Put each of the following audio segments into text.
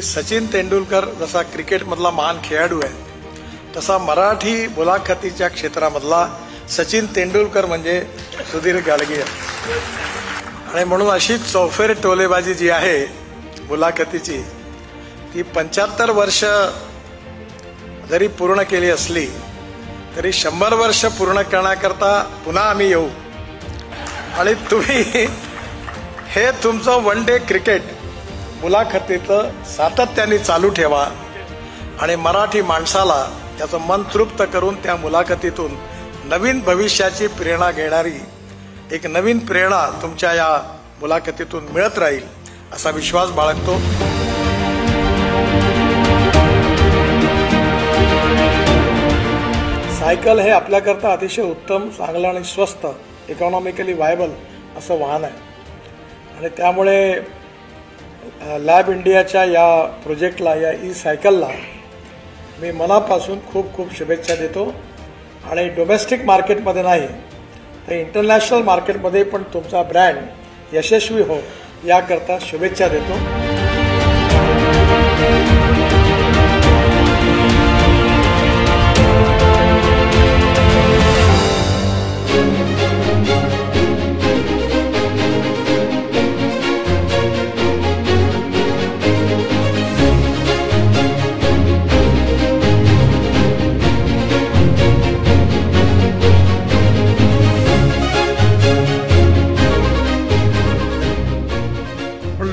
सचिन तेंडुलकर जसा क्रिकेटमधला महान खेळाडू आहे, तसा मराठी मुलाखतीच्या क्षेत्रामधला सचिन तेंडुलकर म्हणजे सुधीर गाडगीळ. आणि म्हणून अशी चौफेर टोलेबाजी जी आहे मुलाखतीची, ती 75 वर्ष जरी पूर्ण केली असली तरी 100 वर्ष पूर्ण करण्याकरता पुन्हा आम्ही येऊ. आणि तुम्ही हे तुमचं वन डे क्रिकेट मुलाखतीचं सातत्याने चालू ठेवा आणि मराठी माणसाला त्याचं मन तृप्त करून त्या मुलाखतीतून नवीन भविष्याची प्रेरणा घेणारी एक नवीन प्रेरणा तुमच्या या मुलाखतीतून मिळत राहील असा विश्वास बाळगतो. सायकल हे आपल्याकरता अतिशय उत्तम, चांगलं आणि स्वस्त, इकॉनॉमिकली व्हायबल असं वाहन आहे. आणि त्यामुळे लॅब इंडियाच्या या प्रोजेक्टला, या ई सायकलला मी मनापासून खूप खूप शुभेच्छा देतो. आणि डोमेस्टिक मार्केटमध्ये नाही तर इंटरनॅशनल मार्केटमध्ये पण तुमचा ब्रँड यशस्वी हो याकरता शुभेच्छा देतो.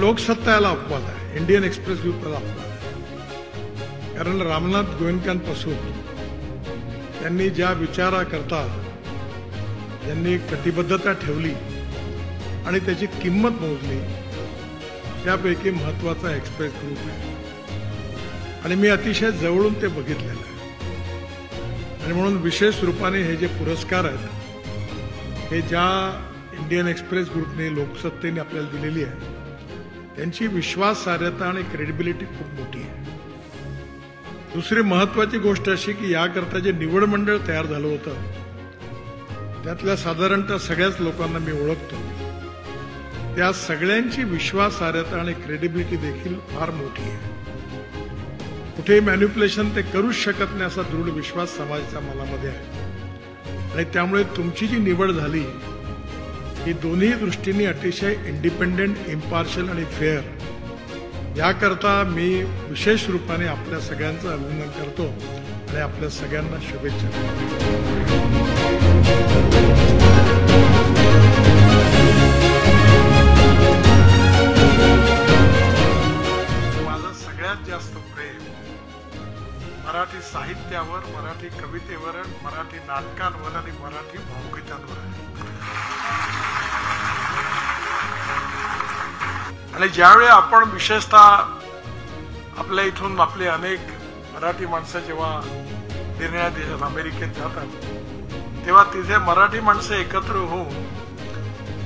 लोकसत्ता याला अपवाद आहे, इंडियन एक्सप्रेस ग्रुपला अपवाद आहे. कारण रामनाथ गोयंकांपासून त्यांनी ज्या विचाराकरता ज्यांनी कटिबद्धता ठेवली आणि त्याची किंमत मोजली, त्यापैकी महत्वाचा एक्सप्रेस ग्रुप आहे. आणि मी अतिशय जवळून ते बघितलेलं आहे. आणि म्हणून विशेष रूपाने हे जे पुरस्कार आहेत हे ज्या इंडियन एक्सप्रेस ग्रुपने लोकसत्तेने आपल्याला दिलेली आहे, त्यांची विश्वासार्हता आणि क्रेडिबिलिटी खूप मोठी आहे. दुसरी महत्वाची गोष्ट अशी की याकरता जे निवड मंडळ तयार झालं होतं त्यातल्या साधारणतः सगळ्याच लोकांना मी ओळखतो. त्या सगळ्यांची विश्वासार्हता आणि क्रेडिबिलिटी देखील फार मोठी आहे. कुठेही मॅन्युप्युलेशन ते करूच शकत नाही असा दृढ विश्वास समाजाच्या मनामध्ये आहे. आणि त्यामुळे तुमची जी निवड झाली ही दोन्ही दृष्टीने अतिशय इंडिपेंडेंट, इम्पार्शियल आणि फेअर, याकरता मी विशेष रूपाने आपल्या सगळ्यांचं अभिनंदन करतो आणि आपल्या सगळ्यांना शुभेच्छा देतो. माझं सगळ्यात जास्त प्रेम मराठी साहित्यावर, मराठी कवितेवर, मराठी नाटकांवर आणि मराठी भावगीतांवर आहे. आणि ज्यावेळी आपण विशेषतः आपल्या इथून आपले अनेक मराठी माणसं जेव्हा निर्णय देशात अमेरिकेत जातात, तेव्हा तिथे मराठी माणसं एकत्र होऊन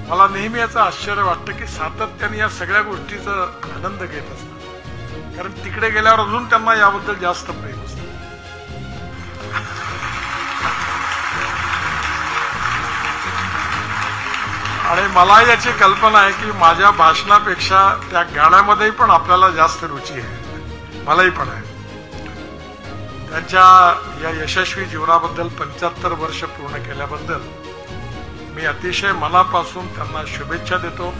मला नेहमी याचं आश्चर्य वाटतं की सातत्याने या सगळ्या गोष्टीचा आनंद घेत असतात. कारण तिकडे गेल्यावर अजून त्यांना याबद्दल जास्त प्रेम असतं. आणि मला याची कल्पना आहे की माझ्या भाषणापेक्षा त्या गाण्यामध्ये पण आपल्याला जास्त रुची आहे, मलाही पण आहे. त्यांच्या या यशस्वी जीवनाबद्दल 75 वर्ष पूर्ण केल्याबद्दल मी अतिशय मनापासून त्यांना शुभेच्छा देतो.